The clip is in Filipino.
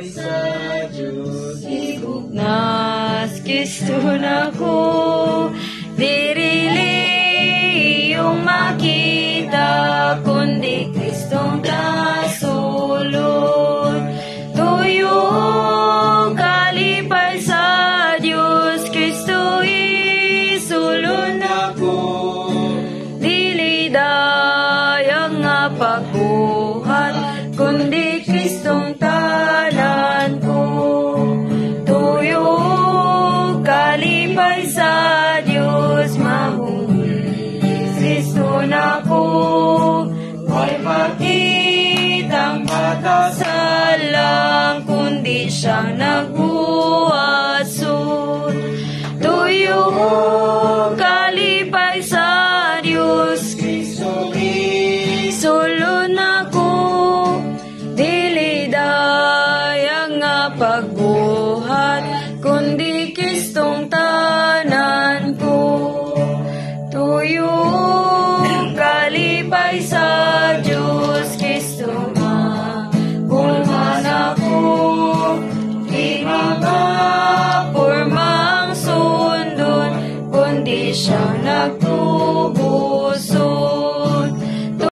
sa Diyos. Nas Kristo na ko, dirili yung makita, kundi Kristong kasulod. Tuyo kalipay sa Diyos, Kristo isulod Ako, dili dayang nga pagbuhat, kundi Kristong tanan ko. Tuyo kalipay sa Diyos, mahuli Kristo na ko. May makitang mata sa lang, kundi siyang nag